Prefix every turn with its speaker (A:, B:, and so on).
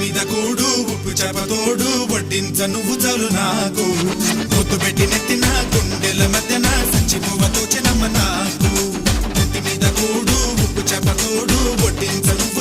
A: మీద కూడు ఉప్పు చేపతోడు వడ్డించ నువ్వు చాలు నాకు ముద్దు పెట్టి నెత్తిన గుండెల మధ్యన సంచి పువ్వతో చిన్నమ్మ నాకు ఇంటి మీద కూడు ఉప్పు చేపతోడు వడ్డించ నువ్వు